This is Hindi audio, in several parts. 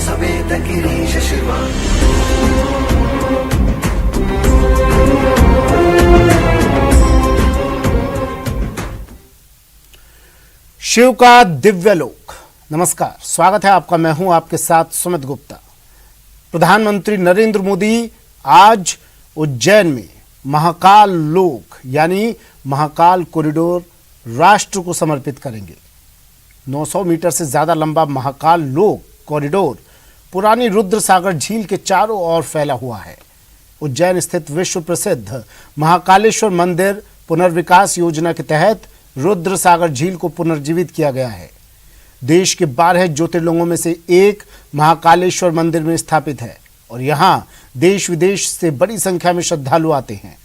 समेत गिरीश शिवा। शिव का दिव्य लोक। नमस्कार, स्वागत है आपका। मैं हूं आपके साथ सुमित गुप्ता। प्रधानमंत्री नरेंद्र मोदी आज उज्जैन में महाकाल लोक यानी महाकाल कॉरिडोर राष्ट्र को समर्पित करेंगे। 900 मीटर से ज्यादा लंबा महाकाल लोक कॉरिडोर पुरानी रुद्र सागर झील के चारों ओर फैला हुआ है। उज्जैन स्थित विश्व प्रसिद्ध महाकालेश्वर मंदिर पुनर्विकास योजना के तहत रुद्र सागर झील को पुनर्जीवित किया गया है। देश के 12 ज्योतिर्लिंगों में से एक महाकालेश्वर मंदिर में स्थापित है और यहां देश विदेश से बड़ी संख्या में श्रद्धालु आते हैं।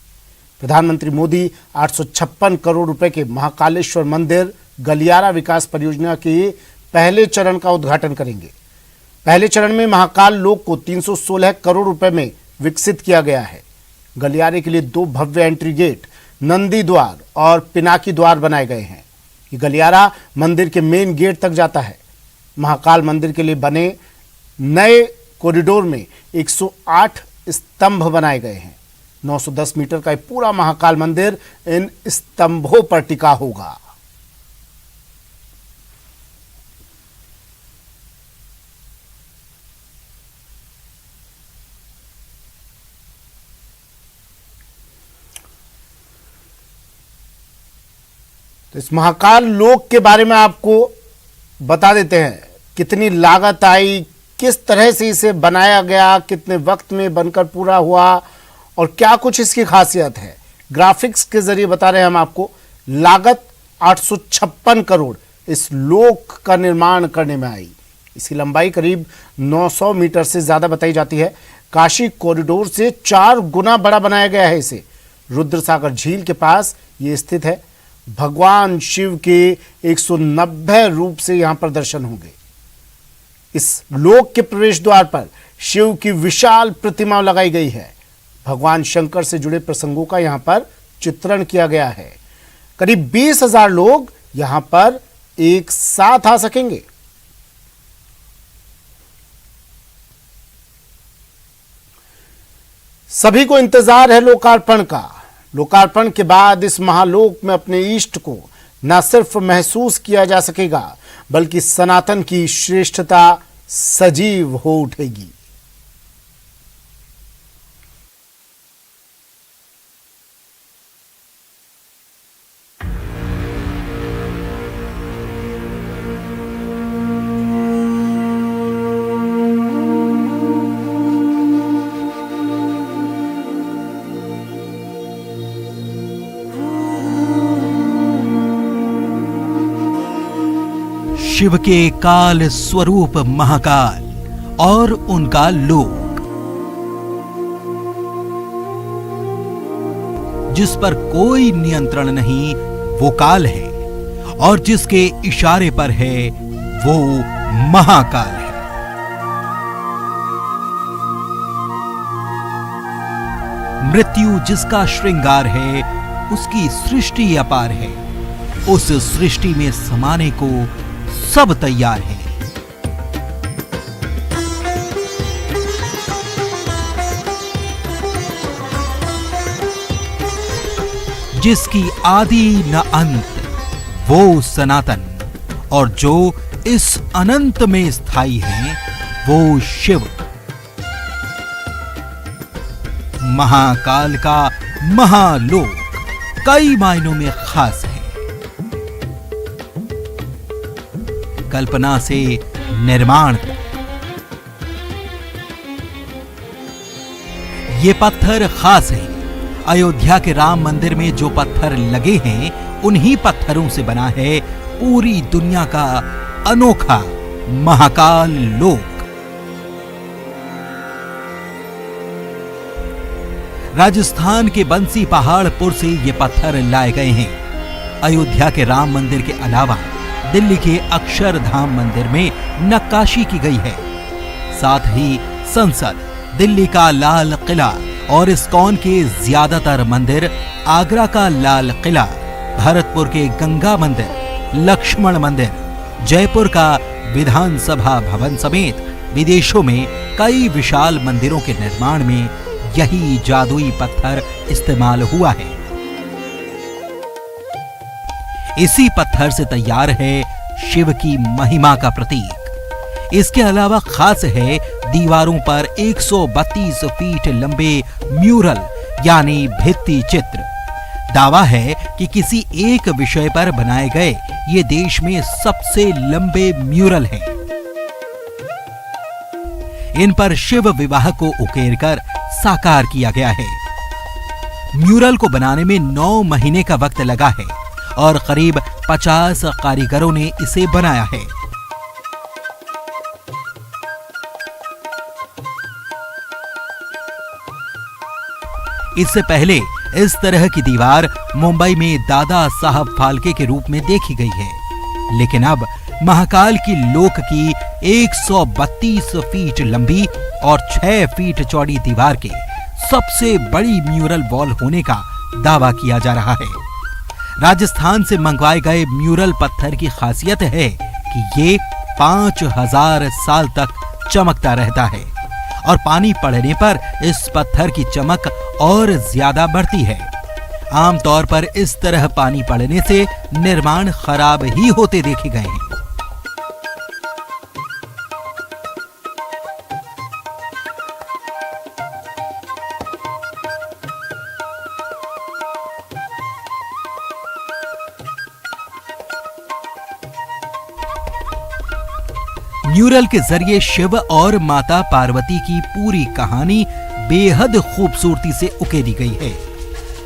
प्रधानमंत्री मोदी 856 करोड़ रुपए के महाकालेश्वर मंदिर गलियारा विकास परियोजना के पहले चरण का उद्घाटन करेंगे। पहले चरण में महाकाल लोक को 316 करोड़ रुपए में विकसित किया गया है। गलियारे के लिए 2 भव्य एंट्री गेट, नंदी द्वार और पिनाकी द्वार बनाए गए हैं। ये गलियारा मंदिर के मेन गेट तक जाता है। महाकाल मंदिर के लिए बने नए कॉरिडोर में 108 स्तंभ बनाए गए हैं। 910 मीटर का पूरा महाकाल मंदिर इन स्तंभों पर टिका होगा। तो इस महाकाल लोक के बारे में आपको बता देते हैं कितनी लागत आई, किस तरह से इसे बनाया गया, कितने वक्त में बनकर पूरा हुआ और क्या कुछ इसकी खासियत है। ग्राफिक्स के जरिए बता रहे हैं हम आपको। लागत 856 करोड़ इस लोक का निर्माण करने में आई। इसकी लंबाई करीब 900 मीटर से ज्यादा बताई जाती है। काशी कॉरिडोर से 4 गुना बड़ा बनाया गया है इसे। रुद्रसागर झील के पास ये स्थित है। भगवान शिव के 190 रूप से यहां पर दर्शन होंगे। इस लोक के प्रवेश द्वार पर शिव की विशाल प्रतिमा लगाई गई है। भगवान शंकर से जुड़े प्रसंगों का यहां पर चित्रण किया गया है। करीब 20,000 लोग यहां पर एक साथ आ सकेंगे। सभी को इंतजार है लोकार्पण का। लोकार्पण के बाद इस महालोक में अपने इष्ट को न सिर्फ महसूस किया जा सकेगा बल्कि सनातन की श्रेष्ठता सजीव हो उठेगी। शिव के काल स्वरूप महाकाल और उनका लोक, जिस पर कोई नियंत्रण नहीं, वो काल है और जिसके इशारे पर है वो महाकाल है। मृत्यु जिसका श्रृंगार है, उसकी सृष्टि अपार है। उस सृष्टि में समाने को सब तैयार है। जिसकी आदि न अंत, वो सनातन, और जो इस अनंत में स्थायी है वो शिव। महाकाल का महालोक कई मायनों में खास है। कल्पना से निर्माण तक ये पत्थर खास है। अयोध्या के राम मंदिर में जो पत्थर लगे हैं, उन्हीं पत्थरों से बना है पूरी दुनिया का अनोखा महाकाल लोक। राजस्थान के बंसी पहाड़पुर से ये पत्थर लाए गए हैं। अयोध्या के राम मंदिर के अलावा दिल्ली के अक्षरधाम मंदिर में नक्काशी की गई है। साथ ही संसद, दिल्ली का लाल किला और इस्कॉन के ज्यादातर मंदिर, आगरा का लाल किला, भरतपुर के गंगा मंदिर, लक्ष्मण मंदिर, जयपुर का विधानसभा भवन समेत विदेशों में कई विशाल मंदिरों के निर्माण में यही जादुई पत्थर इस्तेमाल हुआ है। इसी पत्थर से तैयार है शिव की महिमा का प्रतीक। इसके अलावा खास है दीवारों पर 132 फीट लंबे म्यूरल यानी भित्ति चित्र। दावा है कि किसी एक विषय पर बनाए गए ये देश में सबसे लंबे म्यूरल हैं। इन पर शिव विवाह को उकेरकर साकार किया गया है। म्यूरल को बनाने में 9 महीने का वक्त लगा है और करीब 50 कारीगरों ने इसे बनाया है। इससे पहले इस तरह की दीवार मुंबई में दादा साहब फाल्के के रूप में देखी गई है, लेकिन अब महाकाल की लोक की 132 फीट लंबी और 6 फीट चौड़ी दीवार के सबसे बड़ी म्यूरल वॉल होने का दावा किया जा रहा है। राजस्थान से मंगवाए गए म्यूरल पत्थर की खासियत है कि ये 5000 साल तक चमकता रहता है और पानी पड़ने पर इस पत्थर की चमक और ज्यादा बढ़ती है। आमतौर पर इस तरह पानी पड़ने से निर्माण खराब ही होते देखे गए हैं। म्यूरल के जरिए शिव और माता पार्वती की पूरी कहानी बेहद खूबसूरती से उकेरी गई है।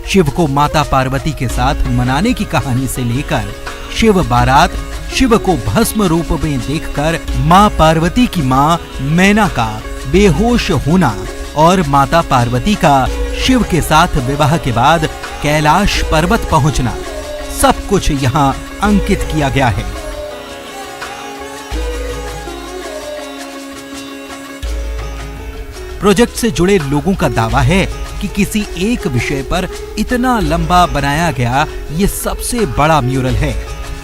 शिव को माता पार्वती के साथ मनाने की कहानी से लेकर शिव बारात, शिव को भस्म रूप में देखकर मां पार्वती की मां मैना का बेहोश होना और माता पार्वती का शिव के साथ विवाह के बाद कैलाश पर्वत पहुंचना, सब कुछ यहां अंकित किया गया है। प्रोजेक्ट से जुड़े लोगों का दावा है कि किसी एक विषय पर इतना लंबा बनाया गया ये सबसे बड़ा म्यूरल है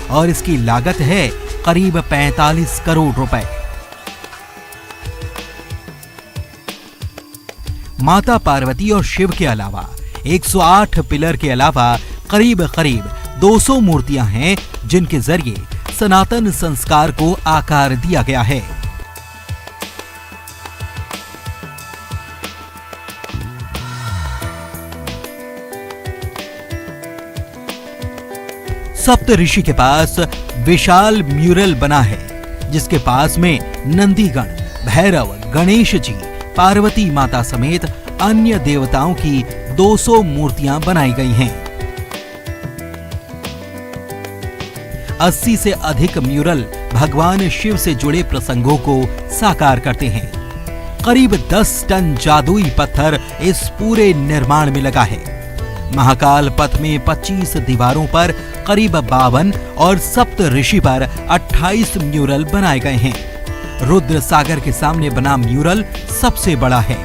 और इसकी लागत है करीब 45 करोड़ रुपए। माता पार्वती और शिव के अलावा 108 पिलर के अलावा करीब 200 मूर्तियां हैं जिनके जरिए सनातन संस्कार को आकार दिया गया है। सप्त ऋषि के पास विशाल म्यूरल बना है जिसके पास में नंदीगण, भैरव, गणेश जी, पार्वती माता समेत अन्य देवताओं की 200 मूर्तियां बनाई गई हैं। 80 से अधिक म्यूरल भगवान शिव से जुड़े प्रसंगों को साकार करते हैं। करीब 10 टन जादुई पत्थर इस पूरे निर्माण में लगा है। महाकाल पथ में 25 दीवारों पर करीब 52 और सप्त ऋषि पर 28 म्यूरल बनाए गए हैं। रुद्र सागर के सामने बना म्यूरल सबसे बड़ा है।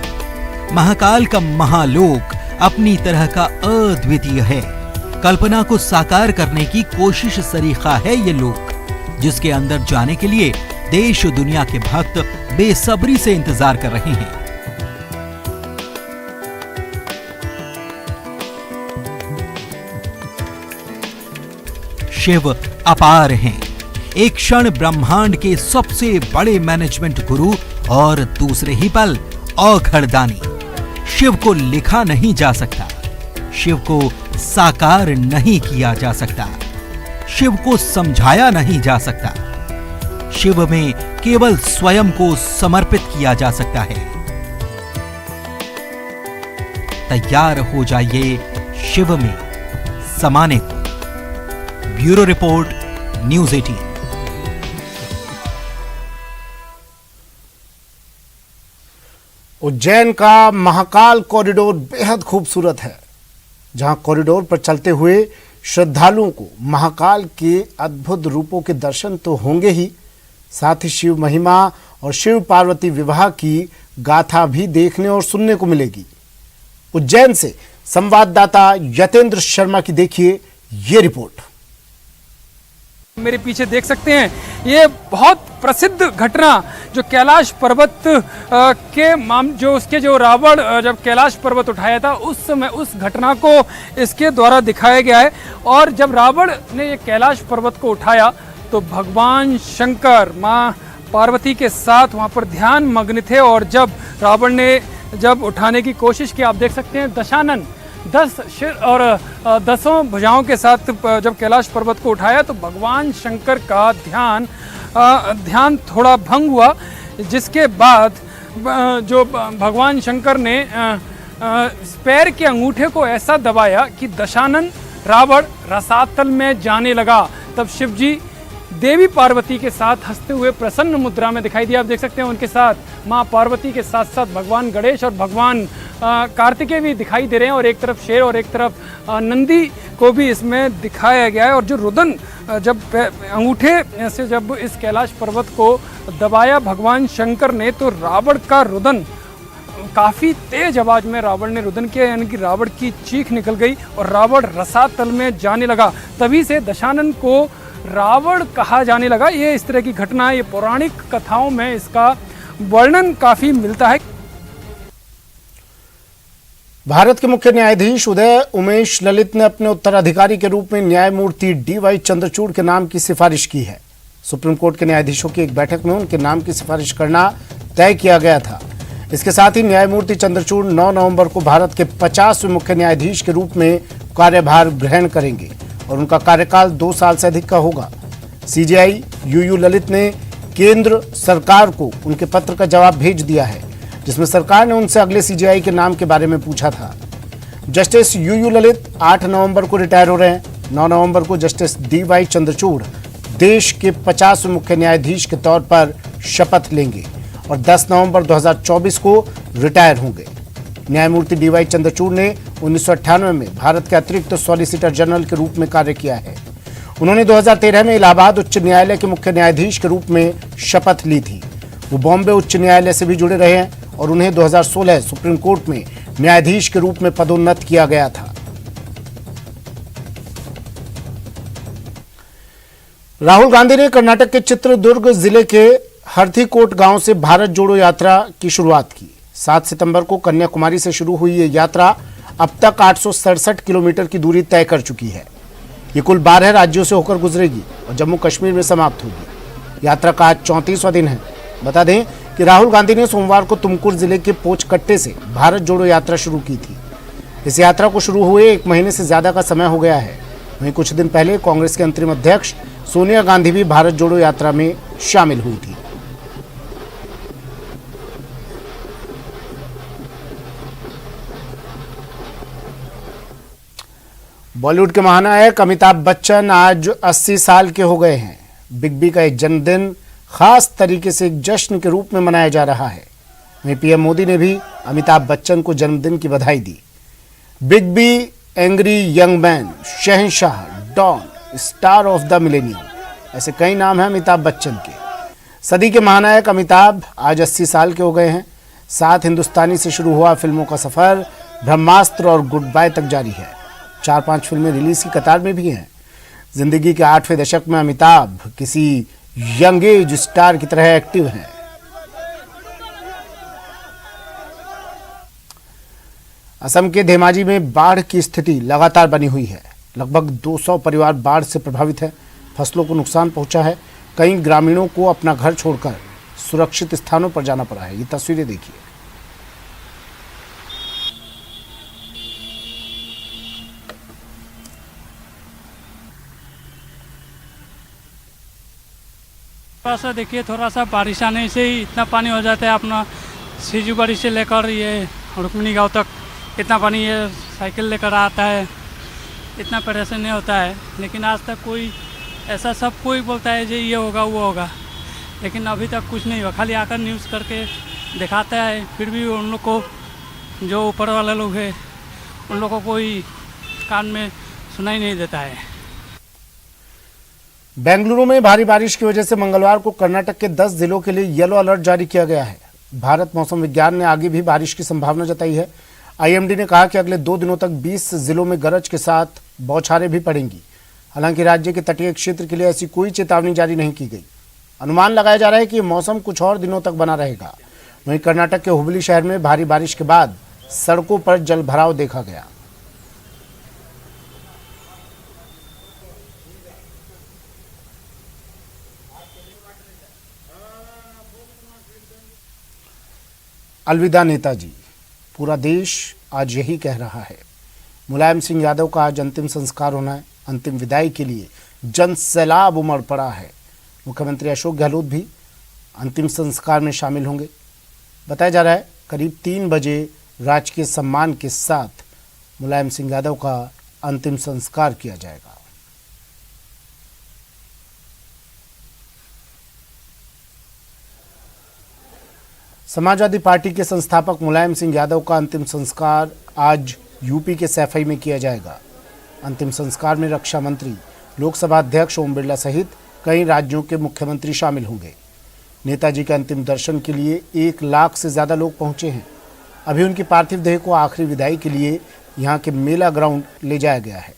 महाकाल का महालोक अपनी तरह का अद्वितीय है। कल्पना को साकार करने की कोशिश सरीखा है ये लोक, जिसके अंदर जाने के लिए देश दुनिया के भक्त बेसब्री से इंतजार कर रहे हैं। शिव अपार हैं, एक क्षण ब्रह्मांड के सबसे बड़े मैनेजमेंट गुरु और दूसरे ही पल औघड़दानी। शिव को लिखा नहीं जा सकता, शिव को साकार नहीं किया जा सकता, शिव को समझाया नहीं जा सकता। शिव में केवल स्वयं को समर्पित किया जा सकता है। तैयार हो जाइए शिव में समाने को। Bureau report, news 18। उज्जैन का महाकाल कॉरिडोर बेहद खूबसूरत है, जहां कॉरिडोर पर चलते हुए श्रद्धालुओं को महाकाल के अद्भुत रूपों के दर्शन तो होंगे ही, साथ ही शिव महिमा और शिव पार्वती विवाह की गाथा भी देखने और सुनने को मिलेगी। उज्जैन से संवाददाता यतेंद्र शर्मा की देखिए ये रिपोर्ट। मेरे पीछे देख सकते हैं, ये बहुत प्रसिद्ध घटना जो कैलाश पर्वत जो रावण जब कैलाश पर्वत उठाया था उस समय उस घटना को इसके द्वारा दिखाया गया है। और जब रावण ने ये कैलाश पर्वत को उठाया तो भगवान शंकर माँ पार्वती के साथ वहाँ पर ध्यान मग्न थे। और जब रावण ने जब उठाने की कोशिश की, आप देख सकते हैं दशानन 10 सिर और 10 भुजाओं के साथ जब कैलाश पर्वत को उठाया तो भगवान शंकर का ध्यान थोड़ा भंग हुआ, जिसके बाद जो भगवान शंकर ने पैर के अंगूठे को ऐसा दबाया कि दशानन रावण रसातल में जाने लगा। तब शिव जी देवी पार्वती के साथ हंसते हुए प्रसन्न मुद्रा में दिखाई दिया। आप देख सकते हैं उनके साथ माँ पार्वती के साथ साथ भगवान गणेश और भगवान कार्तिकेय भी दिखाई दे रहे हैं, और एक तरफ शेर और एक तरफ नंदी को भी इसमें दिखाया गया है। और जो रुदन जब अंगूठे से जब इस कैलाश पर्वत को दबाया भगवान शंकर ने तो रावण का रुदन काफ़ी तेज आवाज में रावण ने रुदन किया, यानी कि रावण की चीख निकल गई और रावण रसातल में जाने लगा। तभी से दशानन को रावण कहा जाने लगा। ये इस तरह की घटना, ये पौराणिक कथाओं में इसका वर्णन काफी मिलता है। भारत के मुख्य न्यायाधीश उदय उमेश ललित ने अपने उत्तराधिकारी के रूप में न्यायमूर्ति डी.वाई. चंद्रचूड़ के नाम की सिफारिश की है। सुप्रीम कोर्ट के न्यायाधीशों की एक बैठक में उनके नाम की सिफारिश करना तय किया गया था। इसके साथ ही न्यायमूर्ति चंद्रचूड़ 9 नवंबर को भारत के 50वें मुख्य न्यायाधीश के रूप में कार्यभार ग्रहण करेंगे और उनका कार्यकाल 2 साल से अधिक का होगा। सीजेआई यूयू ललित ने केंद्र सरकार को उनके पत्र का जवाब भेज दिया है, जिसमें सरकार ने उनसे अगले सीजेआई के नाम के बारे में पूछा था। जस्टिस यूयू ललित 8 नवंबर को रिटायर हो रहे हैं। 9 नवंबर को जस्टिस डी.वाई. चंद्रचूड़ देश के 50वें मुख्य न्यायाधीश के तौर पर शपथ लेंगे और 10 नवंबर 2024 को रिटायर होंगे। न्यायमूर्ति डी.वाई. चंद्रचूड़ ने 1998 में भारत के अतिरिक्त सॉलिसिटर जनरल के रूप में कार्य किया है। उन्होंने 2013 में इलाहाबाद उच्च न्यायालय के मुख्य न्यायाधीश के रूप में शपथ ली थी। वो बॉम्बे उच्च न्यायालय से भी जुड़े रहे हैं और उन्हें 2016 सुप्रीम कोर्ट में न्यायाधीश के रूप में पदोन्नत किया गया था। राहुल गांधी ने कर्नाटक के चित्रदुर्ग जिले के हरथीकोट गांव से भारत जोड़ो यात्रा की शुरुआत की। 7 सितंबर को कन्याकुमारी से शुरू हुई ये यात्रा अब तक 867 किलोमीटर की दूरी तय कर चुकी है। ये कुल 12 राज्यों से होकर गुजरेगी और जम्मू कश्मीर में समाप्त होगी। यात्रा का आज 34वां दिन है। बता दें कि राहुल गांधी ने सोमवार को तुमकुर जिले के पोचकट्टे से भारत जोड़ो यात्रा शुरू की थी। इस यात्रा को शुरू हुए 1 महीने से ज्यादा का समय हो गया है। वहीं कुछ दिन पहले कांग्रेस के अंतरिम अध्यक्ष सोनिया गांधी भी भारत जोड़ो यात्रा में शामिल हुई थी। बॉलीवुड के महानायक अमिताभ बच्चन आज 80 साल के हो गए हैं। बिग बी का एक जन्मदिन खास तरीके से एक जश्न के रूप में मनाया जा रहा है। वहीं पीएम मोदी ने भी अमिताभ बच्चन को जन्मदिन की बधाई दी। Big B, angry young man, Shahenshah, Don, star of the millennium, ऐसे कई नाम हैं अमिताभ बच्चन के। सदी के महानायक अमिताभ आज 80 साल के हो गए हैं। 7 हिंदुस्तानी से शुरू हुआ फिल्मों का सफर ब्रह्मास्त्र और गुड बाय तक जारी है। 4-5 फिल्में रिलीज की कतार में भी हैं। जिंदगी के 8वें दशक में अमिताभ किसी यंग एज स्टार की तरह एक्टिव हैं। असम के धेमाजी में बाढ़ की स्थिति लगातार बनी हुई है। लगभग 200 परिवार बाढ़ से प्रभावित है। फसलों को नुकसान पहुंचा है। कई ग्रामीणों को अपना घर छोड़कर सुरक्षित स्थानों पर जाना पड़ा है। ये तस्वीरें देखिए। थोड़ा सा देखिए, थोड़ा सा बारिश आने से ही इतना पानी हो जाता है। अपना सीजूबाड़ी से लेकर ये रुक्मिणी गांव तक इतना पानी ये साइकिल लेकर आता है, इतना परेशान नहीं होता है। लेकिन आज तक कोई ऐसा, सब कोई बोलता है जो ये होगा वो होगा, लेकिन अभी तक कुछ नहीं हुआ। खाली आकर न्यूज़ करके दिखाता है, फिर भी उन लोग को, जो ऊपर वाले लोग हैं, उन लोगों को कोई कान में सुनाई नहीं देता है। बेंगलुरु में भारी बारिश की वजह से मंगलवार को कर्नाटक के 10 जिलों के लिए येलो अलर्ट जारी किया गया है। भारत मौसम विज्ञान ने आगे भी बारिश की संभावना जताई है। आईएमडी ने कहा कि अगले 2 दिनों तक 20 जिलों में गरज के साथ बौछारें भी पड़ेंगी। हालांकि राज्य के तटीय क्षेत्र के लिए ऐसी कोई चेतावनी जारी नहीं की गई। अनुमान लगाया जा रहा है कि मौसम कुछ और दिनों तक बना रहेगा। वहीं कर्नाटक के हुबली शहर में भारी बारिश के बाद सड़कों पर जलभराव देखा गया। अलविदा नेताजी, पूरा देश आज यही कह रहा है। मुलायम सिंह यादव का आज अंतिम संस्कार होना है। अंतिम विदाई के लिए जन सैलाब उमड़ पड़ा है। मुख्यमंत्री अशोक गहलोत भी अंतिम संस्कार में शामिल होंगे। बताया जा रहा है करीब 3 बजे राजकीय सम्मान के साथ मुलायम सिंह यादव का अंतिम संस्कार किया जाएगा। समाजवादी पार्टी के संस्थापक मुलायम सिंह यादव का अंतिम संस्कार आज यूपी के सैफई में किया जाएगा। अंतिम संस्कार में रक्षा मंत्री, लोकसभा अध्यक्ष ओम बिरला सहित कई राज्यों के मुख्यमंत्री शामिल होंगे। नेताजी के अंतिम दर्शन के लिए 1 लाख से ज़्यादा लोग पहुंचे हैं। अभी उनकी पार्थिव देह को आखिरी विदाई के लिए यहां के मेला ग्राउंड ले जाया गया है।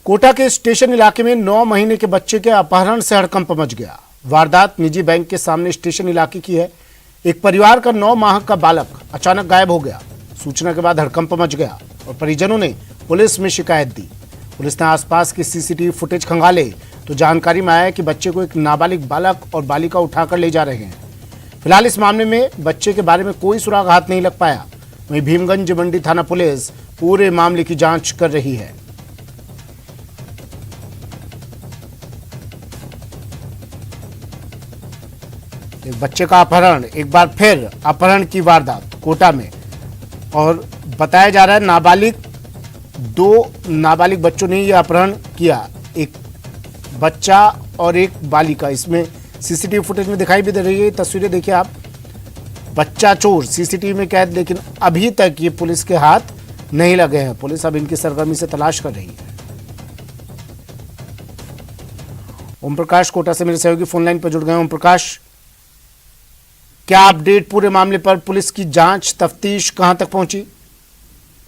कोटा के स्टेशन इलाके में 9 महीने के बच्चे के अपहरण से हड़कंप मच गया। वारदात निजी बैंक के सामने स्टेशन इलाके की है। एक परिवार का 9 माह का बालक अचानक गायब हो गया। सूचना के बाद हड़कंप मच गया और परिजनों ने पुलिस में शिकायत दी। पुलिस ने आसपास की सीसीटीवी फुटेज खंगाले तो जानकारी में आया कि बच्चे को एक नाबालिग बालक और बालिका उठाकर ले जा रहे हैं। फिलहाल इस मामले में बच्चे के बारे में कोई सुराग हाथ नहीं लग पाया। वहीं भीमगंज मंडी थाना पुलिस पूरे मामले की जांच कर रही है। एक बच्चे का अपहरण, एक बार फिर अपहरण की वारदात कोटा में, और बताया जा रहा है नाबालिग 2 नाबालिग बच्चों ने यह अपहरण किया, एक बच्चा और एक बालिका। इसमें सीसीटीवी फुटेज में दिखाई भी दे रही है। तस्वीरें देखिए आप, बच्चा चोर सीसीटीवी में कैद, लेकिन अभी तक ये पुलिस के हाथ नहीं लगे हैं। पुलिस अब इनकी सरगर्मी से तलाश कर रही है। ओम प्रकाश कोटा से मेरे सहयोगी फोन लाइन पर जुड़ गए। ओम प्रकाश, क्या अपडेट पूरे मामले पर? पुलिस की जांच तफ्तीश कहां तक पहुंची?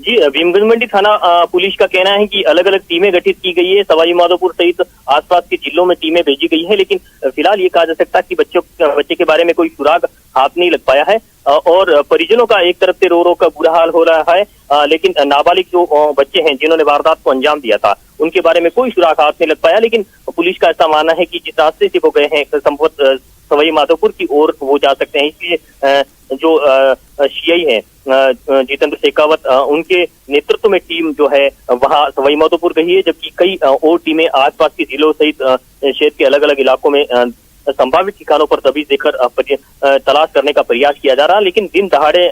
जी, भीमगंज मंडी थाना पुलिस का कहना है कि अलग अलग टीमें गठित की गई है। सवाई माधोपुर सहित आसपास के जिलों में टीमें भेजी गई है, लेकिन फिलहाल ये कहा जा सकता है कि बच्चे के बारे में कोई सुराग हाथ नहीं लग पाया है। और परिजनों का एक तरफ से रो रो का बुरा हाल हो रहा है, लेकिन नाबालिग जो बच्चे हैं जिन्होंने वारदात को अंजाम दिया था, उनके बारे में कोई सुराग हाथ नहीं लग पाया। लेकिन पुलिस का ऐसा मानना है कि जिस रास्ते से वो गए हैं संभवत सवाई माधोपुर की ओर वो जा सकते हैं। इसलिए जो सीआई है जितेंद्र शेखावत, उनके नेतृत्व में टीम जो है वहां सवाई माधोपुर गई है, जबकि कई और टीमें आसपास के जिलों सहित क्षेत्र के अलग अलग इलाकों में संभावित ठिकानों पर दबिश देकर तलाश करने का प्रयास किया जा रहा है। लेकिन दिन दहाड़े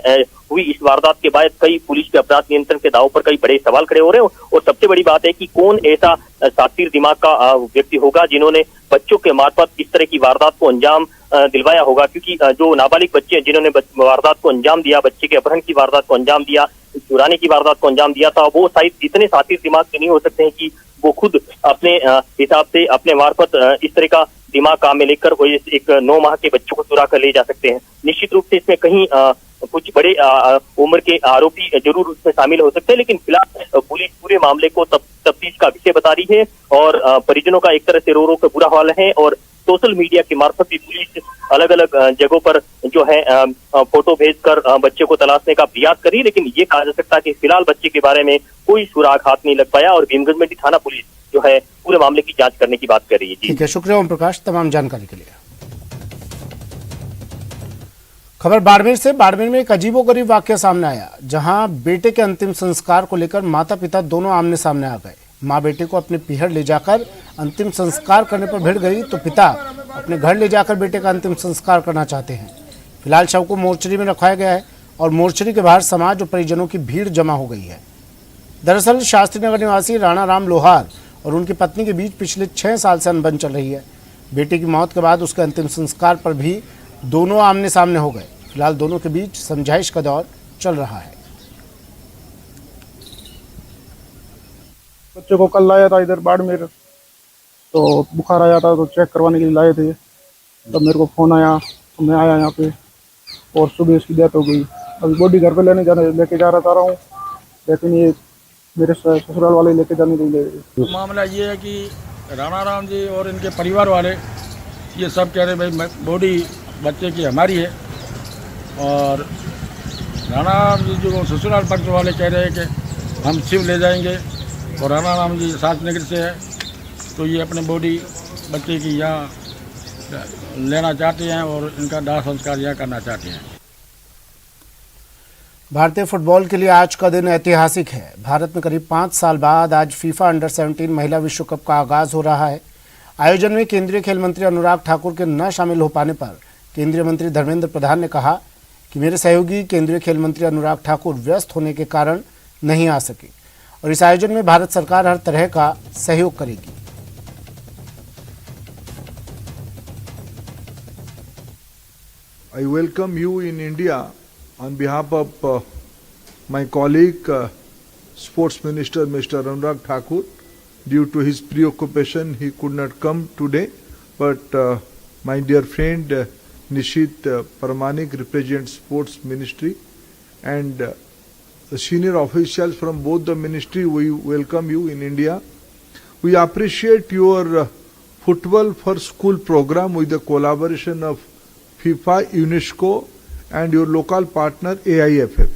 हुई इस वारदात के बाद कई पुलिस के अपराध नियंत्रण के दावों पर कई बड़े सवाल खड़े हो रहे हैं। और सबसे बड़ी बात है कि कौन ऐसा शातिर दिमाग का व्यक्ति होगा जिन्होंने बच्चों के मार्फत इस तरह की वारदात को अंजाम दिलवाया होगा। क्योंकि जो नाबालिग बच्चे जिन्होंने वारदात को अंजाम दिया, बच्चे के अपहरण की वारदात को अंजाम दिया, चुराने की वारदात को अंजाम दिया था, वो शायद इतने शातिर दिमाग के नहीं हो सकते हैं कि वो खुद अपने हिसाब से अपने मार्फत इस तरह का दिमाग काम में लेकर वो एक 9 माह के बच्चों को चुरा कर ले जा सकते हैं। निश्चित रूप से इसमें कहीं कुछ बड़े उम्र के आरोपी जरूर उसमें शामिल हो सकते हैं, लेकिन फिलहाल पुलिस पूरे मामले को तफ्तीश का विषय बता रही है। और परिजनों का एक तरह से रो रो का बुरा हाल है, और सोशल मीडिया के मार्फत भी पुलिस अलग अलग जगहों पर जो है फोटो भेजकर बच्चे को तलाशने का प्रयास करी। लेकिन ये कहा जा सकता है कि फिलहाल बच्चे के बारे में कोई सुराग हाथ नहीं लग पाया, और भीमगंज मंडी थाना पुलिस जो है पूरे मामले की जांच करने की बात कर रही है। ठीक है, शुक्रिया ओम प्रकाश तमाम जानकारी के लिए। खबर बाड़मेर से। बाड़मेर में एक अजीबोगरीब वाकया सामने आया, जहां बेटे के अंतिम संस्कार को लेकर माता पिता दोनों आमने सामने आ गए। मां बेटे को अपने पीहर ले जाकर अंतिम संस्कार करने पर भिड़ गई, तो पिता अपने घर ले जाकर बेटे का अंतिम संस्कार करना चाहते हैं। फिलहाल शव को मोर्चरी में रखाया गया है और मोर्चरी के बाहर समाज और परिजनों की भीड़ जमा हो गई है। दरअसल शास्त्री नगर निवासी राणा राम लोहार और उनकी पत्नी के बीच पिछले 6 साल से अनबन चल रही है। बेटे की मौत के बाद उसके अंतिम संस्कार पर भी दोनों आमने सामने हो गए। फिलहाल दोनों के बीच समझाइश का दौर चल रहा है। बच्चे को कल लाया था इधर बाड़मेर, तो बुखार आया था तो चेक करवाने के लिए लाए थे। तब मेरे को फोन आया तो मैं आया यहाँ पे, और सुबह इसकी डेथ हो गई। अभी बॉडी घर पे लेके जा रहा हूँ, लेकिन ये मेरे ससुराल वाले लेके जाने नहीं दे रहे। मामला ये है कि राणा राम जी और इनके परिवार वाले ये सब कह रहे भाई बॉडी बच्चे की हमारी है, और राणा राम जी जो ससुराल पक्ष वाले कह रहे हैं कि हम शिव ले जाएंगे, और राणा राम जी शास्त्रनगर से है तो ये अपने बॉडी बच्चे की यहाँ लेना चाहते हैं और इनका दाह संस्कार यहाँ करना चाहते हैं। भारतीय फुटबॉल के लिए आज का दिन ऐतिहासिक है। भारत में करीब 5 साल बाद आज फीफा अंडर-17 महिला विश्व कप का आगाज हो रहा है। आयोजन में केंद्रीय खेल मंत्री अनुराग ठाकुर के न शामिल हो पाने पर केंद्रीय मंत्री धर्मेंद्र प्रधान ने कहा कि मेरे सहयोगी केंद्रीय खेल मंत्री अनुराग ठाकुर व्यस्त होने के कारण नहीं आ सके और इस आयोजन में भारत सरकार हर तरह का सहयोग करेगी। I welcome you in India on behalf of my colleague, Sports Minister Mr. Anurag Thakur. Due to his preoccupation, he could not come today, but my dear friend Nishit Paramanik represents Sports Ministry, and the senior officials from both the ministry, we welcome you in India. We appreciate your Football for School program with the collaboration of FIFA, UNESCO and your local partner AIFF.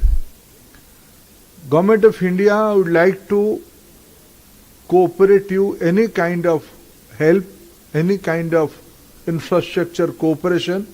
Government of India would like to cooperate you any kind of help, any kind of infrastructure cooperation